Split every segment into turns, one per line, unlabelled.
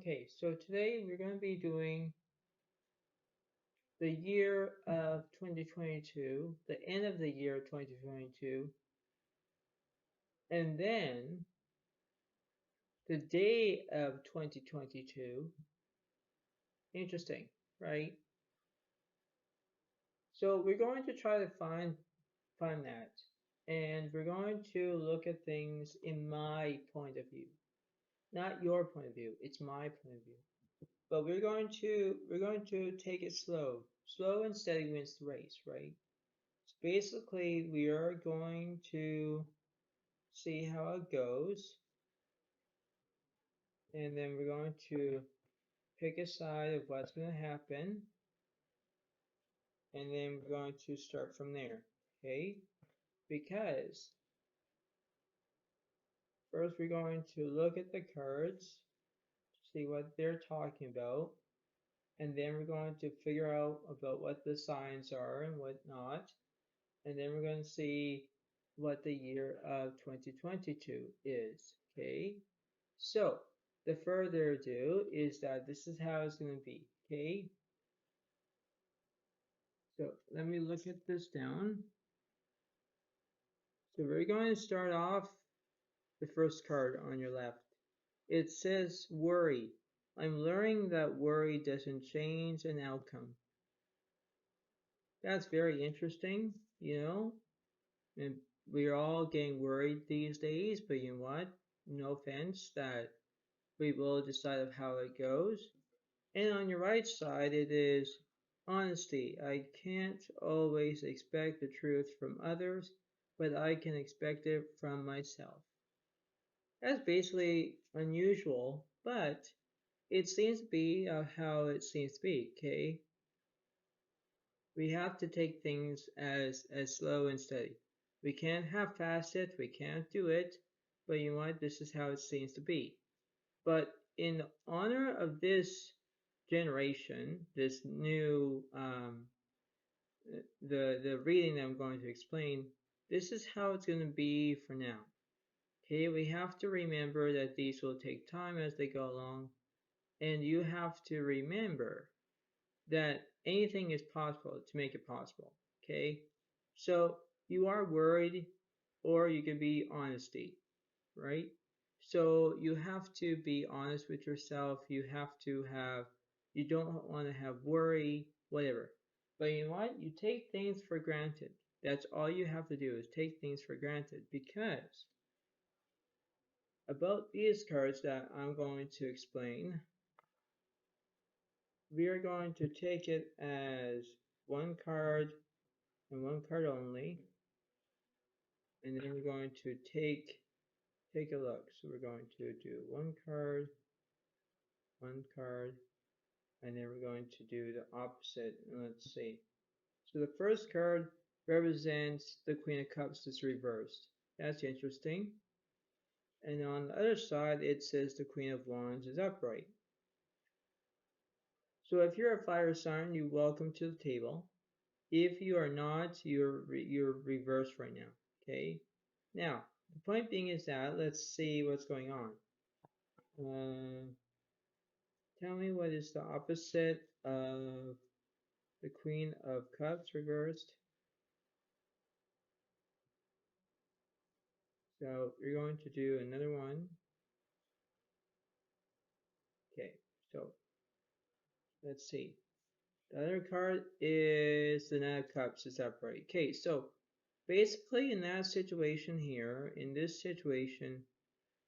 Okay, so today we're going to be doing the year of 2022, the end of the year 2022, and then the day of 2022. Interesting, right? So we're going to try to find that, and we're going to look at things in my point of view, not your point of view. It's my point of view. But we're going to take it slow. Slow and steady wins the race, right? So basically, we are going to see how it goes, and then we're going to pick a side of what's going to happen, and then we're going to start from there, okay? Because first we're going to look at the cards, see what they're talking about, and then we're going to figure out about what the signs are and what not, and then we're going to see what the year of 2022 is, okay? So, the further ado is that this is how it's going to be, okay? So, let me look at this down. So, we're going to start off the first card on your left. It says worry. I'm learning that worry doesn't change an outcome. That's very interesting, you know? And we're all getting worried these days, but you know what? No offense that we will decide of how it goes. And on your right side, it is honesty. I can't always expect the truth from others, but I can expect it from myself. That's basically unusual, but it seems to be how it seems to be, okay? We have to take things as slow and steady. We can't half-fast it, we can't do it, but you know what? This is how it seems to be. But in honor of this generation, this new the reading that I'm going to explain, this is how it's going to be for now. Okay, we have to remember that these will take time as they go along, and you have to remember that anything is possible to make it possible. Okay, so you are worried, or you can be honesty, right? So you have to be honest with yourself. You don't want to have worry, whatever. But you know what? You take things for granted. That's all you have to do is take things for granted, because about these cards that I'm going to explain, we are going to take it as one card and one card only. And then we're going to take a look. So we're going to do one card, and then we're going to do the opposite. And let's see. So the first card represents the Queen of Cups that's reversed. That's interesting. And on the other side, it says the Queen of Wands is upright. So if you're a fire sign, you're welcome to the table. If you are not, you're reversed right now. Okay. Now the point being is that let's see what's going on. Tell me what is the opposite of the Queen of Cups reversed. So you're going to do another one. Okay, so let's see. The other card is the Knight of Cups. It's upright. Okay, so basically in that situation here, in this situation,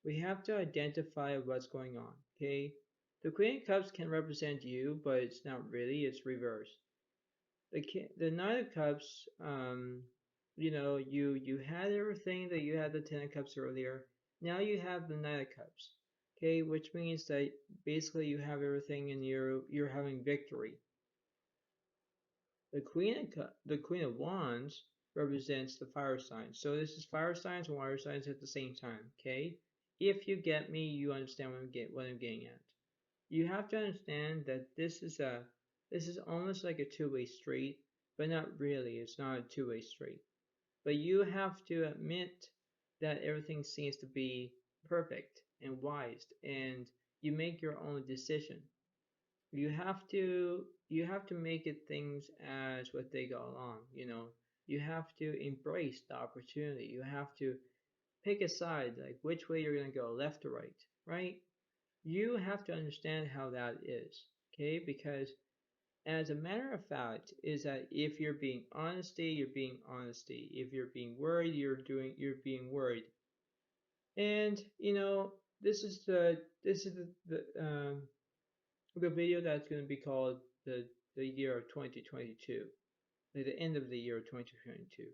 we have to identify what's going on. Okay, the Queen of Cups can represent you, but it's not really. It's reversed. The Knight of Cups, you know, you had everything that you had the Ten of Cups earlier. Now you have the Knight of Cups. Okay, which means that basically you have everything and you're having victory. The Queen of Wands represents the fire signs. So this is fire signs and water signs at the same time. Okay, if you get me, you understand what I'm getting at. You have to understand that this is almost like a two-way street, but not really. It's not a two-way street. But you have to admit that everything seems to be perfect and wise, and you make your own decision. You have to make it things as what they go along, you know. You have to embrace the opportunity. You have to pick a side, like which way you're going to go, left or right, right? You have to understand how that is, okay? Because as a matter of fact, is that if you're being honesty, you're being honesty. If you're being worried, you're being worried. And you know, this is the video that's going to be called the year of 2022, like the end of the year of 2022.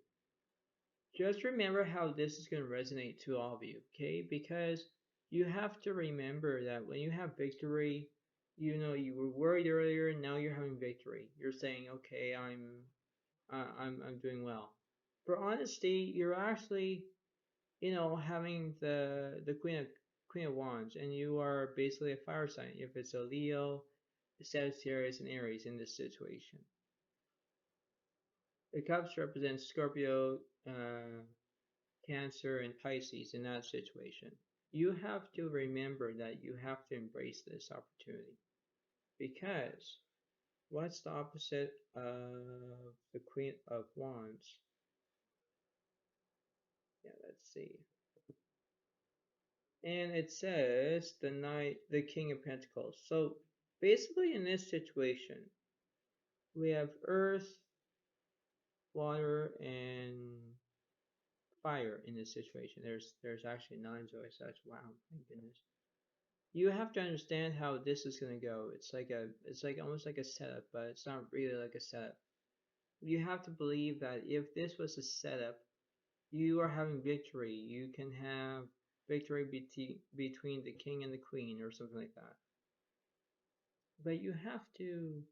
Just remember how this is going to resonate to all of you, okay? Because you have to remember that when you have victory, you know, you were worried earlier, now you're having victory. You're saying, okay, I'm doing well. For honesty, you're actually, you know, having the Queen of Wands, and you are basically a fire sign. If it's a Leo, Sagittarius, and Aries in this situation. The cups represent Scorpio, Cancer, and Pisces in that situation. You have to remember that you have to embrace this opportunity, because what's the opposite of the Queen of Wands? Yeah, let's see. And it says the King of Pentacles. So basically in this situation, we have earth, water, and fire in this situation. There's actually 9 joys. That's wow, my goodness. You have to understand how this is gonna go. It's like almost like a setup, but it's not really like a setup. You have to believe that if this was a setup, you are having victory. You can have victory between the king and the queen or something like that. But you have to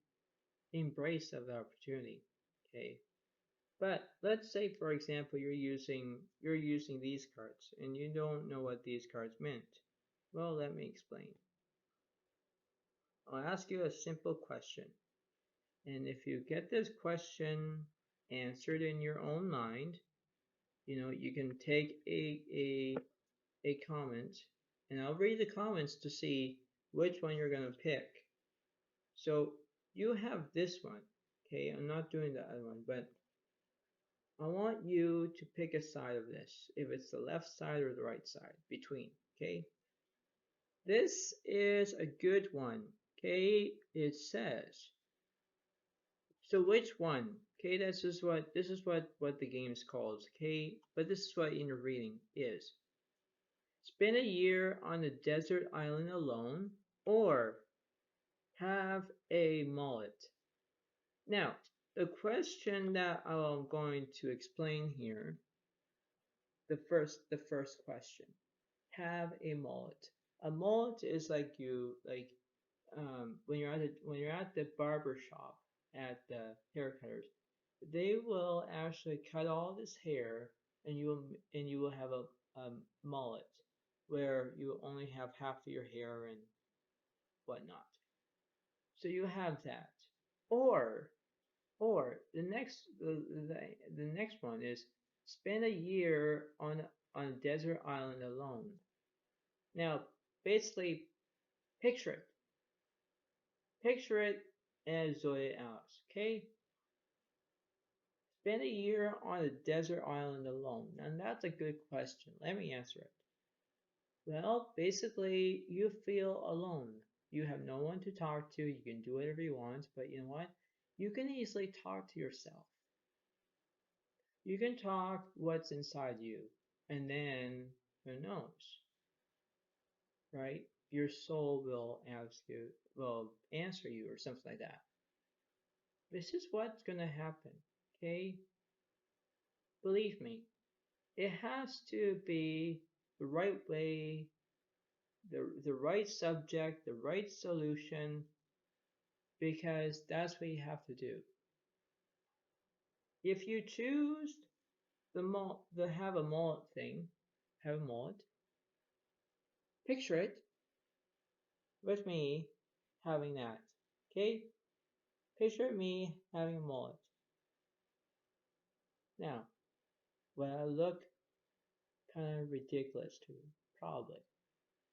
embrace of the opportunity. Okay. But let's say, for example, you're using these cards and you don't know what these cards meant. Well, let me explain. I'll ask you a simple question. And if you get this question answered in your own mind, you know, you can take a comment, and I'll read the comments to see which one you're going to pick. So you have this one, okay? I'm not doing the other one, but I want you to pick a side of this, if it's the left side or the right side, between, okay? This is a good one, okay? It says, so which one? Okay, this is what the game is called, okay? But this is what inner reading is. Spend a year on a desert island alone, or have a mullet. Now, the question that I'm going to explain here, the first question, have a mullet. A mullet is like when you're at the barber shop, at the hair cutters, they will actually cut all this hair, and you will have a mullet where you only have half of your hair and whatnot. So you have that. Or the next one is spend a year on a desert island alone. Now, basically, picture it. Picture it as Zoya asks, okay? Spend a year on a desert island alone. And that's a good question. Let me answer it. Well, basically, you feel alone. You have no one to talk to. You can do whatever you want, but you know what? You can easily talk to yourself. You can talk what's inside you, and then who knows, right? Your soul will answer you, or something like that. This is what's gonna happen, okay? Believe me, it has to be the right way, the right subject, the right solution, because that's what you have to do. If you choose the have a mullet thing, have a mullet, picture it with me having that. Okay? Picture me having a mullet. Now, will I look kind of ridiculous to you? Probably,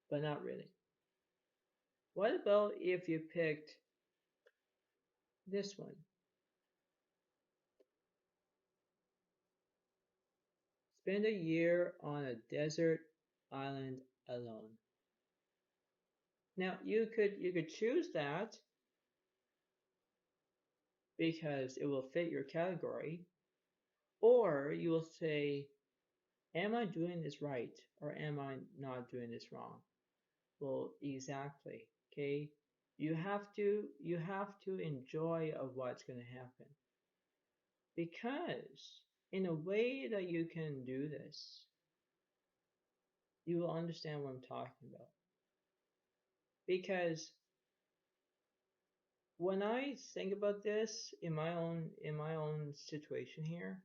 but not really. What about if you picked this one? Spend a year on a desert island alone. Now you could choose that because it will fit your category, or you will say, am I doing this right or am I not doing this wrong? Well, exactly. Okay. You have to enjoy of what's going to happen, because in a way that you can do this, you will understand what I'm talking about. Because when I think about this in my own situation here,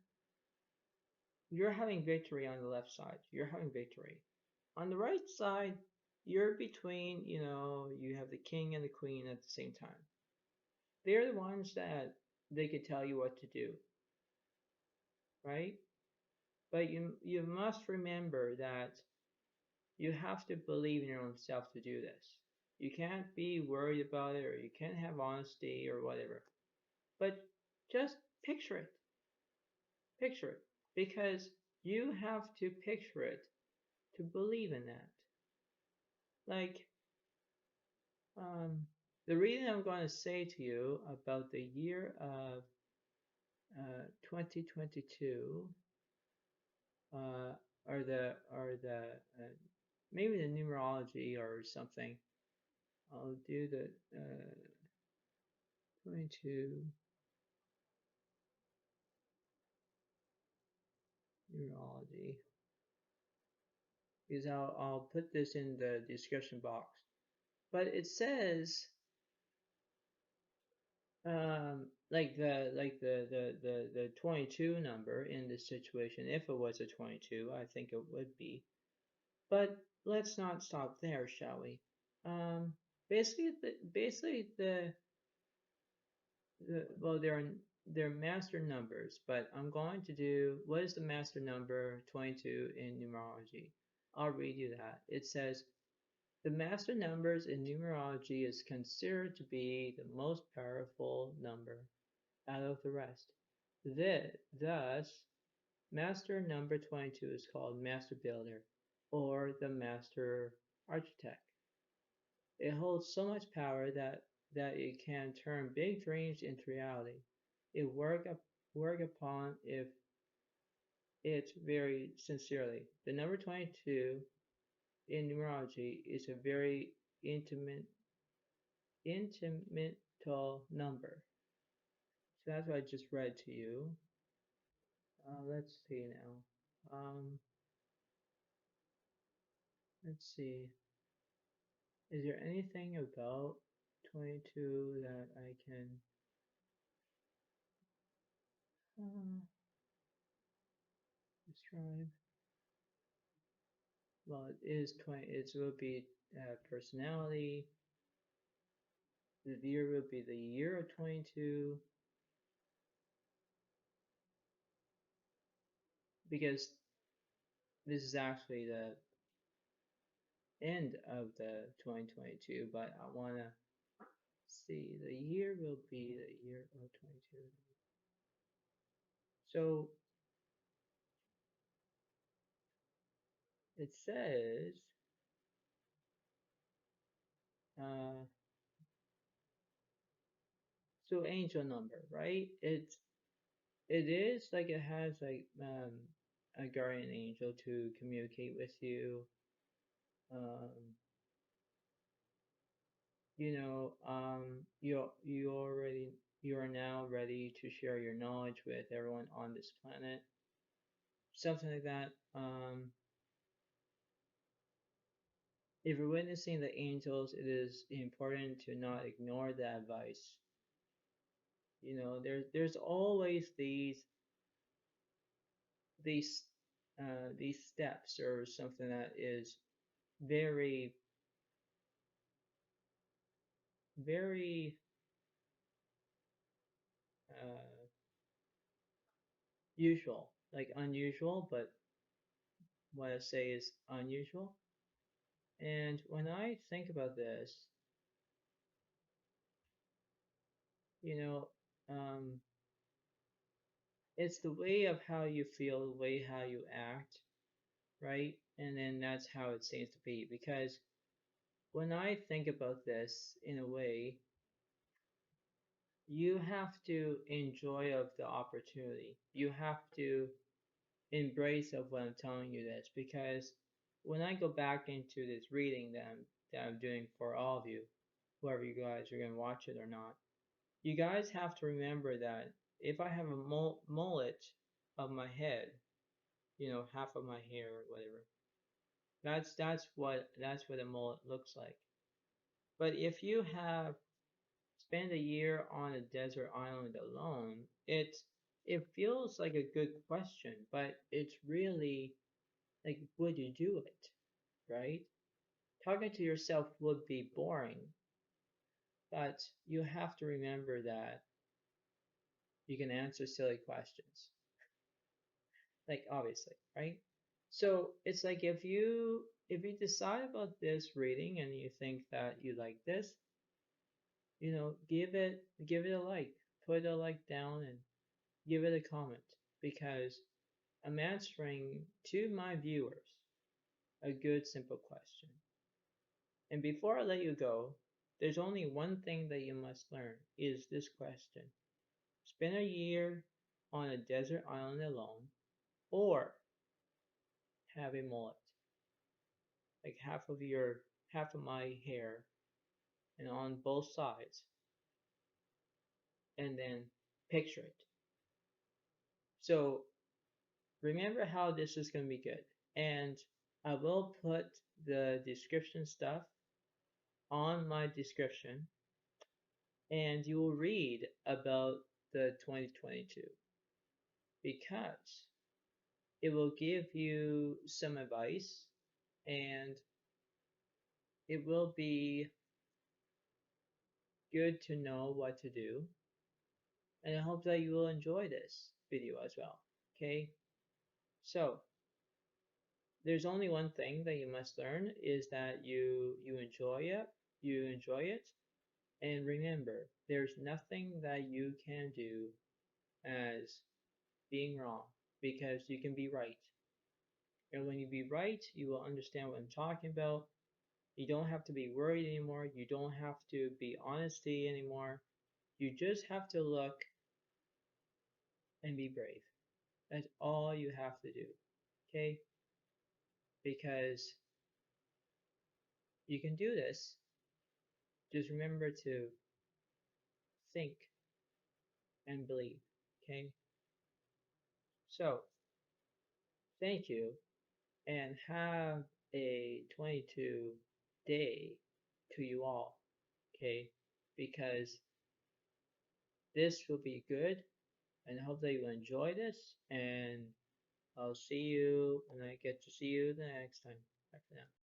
you're having victory on the left side. You're having victory. On the right side, you're between, you have the king and the queen at the same time. They're the ones that they could tell you what to do, right? But you must remember that you have to believe in your own self to do this. You can't be worried about it, or you can't have honesty or whatever. But just picture it. Picture it. Because you have to picture it to believe in that. Like, the reading I'm going to say to you about the year of 2022, uh, or the maybe the numerology or something. I'll do the 22 numerology, because I'll put this in the description box. But it says like the 22 number in this situation. If it was a 22, I think it would be. But let's not stop there, shall we? Um, basically, well, they're master numbers, but I'm going to do, what is the master number 22 in numerology? I'll read you that. It says, the master numbers in numerology is considered to be the most powerful number out of the rest. Thus, master number 22 is called master builder or the master architect. It holds so much power that it can turn big dreams into reality. It work upon if it very sincerely. The number 22 in numerology is a very intimental number. So that's what I just read to you. Let's see now. Let's see. Is there anything about 22 that I can uh, describe? Well, it is 20, it will be personality. The year will be the year of 22, because this is actually the end of the 2022, but I want to see, the year will be the year of 22. So it says, uh, so angel number, right? It is like it has like a guardian angel to communicate with you. Um, you are now ready to share your knowledge with everyone on this planet. Something like that. If you're witnessing the angels, it is important to not ignore the advice. There's always these these steps or something that is very very uh, usual, like unusual, but what I say is unusual. And when I think about this, you know, it's the way of how you feel, the way how you act, right? And then that's how it seems to be. Because when I think about this in a way, you have to enjoy of the opportunity. You have to embrace of what I'm telling you this, because when I go back into this reading that I'm doing for all of you, whoever you guys are going to watch it or not, you guys have to remember that if I have a mullet of my head, half of my hair or whatever, that's what a mullet looks like. But if you have spent a year on a desert island alone, it feels like a good question, but it's really like, would you do it, right? Talking to yourself would be boring, but you have to remember that you can answer silly questions, like obviously, right? So it's like if you decide about this reading and you think that you like this, give it a like, put a like down and give it a comment, because I'm answering to my viewers a good simple question. And before I let you go, there's only one thing that you must learn is this question. Spend a year on a desert island alone, or have a mullet, like half of my hair and on both sides, and then picture it. So remember how this is going to be good. And I will put the description stuff on my description, and you will read about the 2022, because it will give you some advice, and it will be good to know what to do. And I hope that you will enjoy this video as well. Okay, so there's only one thing that you must learn is that you enjoy it, and remember, there's nothing that you can do as being wrong, because you can be right. And when you be right, you will understand what I'm talking about. You don't have to be worried anymore. You don't have to be honesty anymore. You just have to look and be brave. That's all you have to do. Okay? Because you can do this. Just remember to think and believe. Okay? So, thank you, and have a 22 day to you all. Okay? Because this will be good, and I hope that you enjoy this, and I'll see you when I get to see you the next time. Bye for now.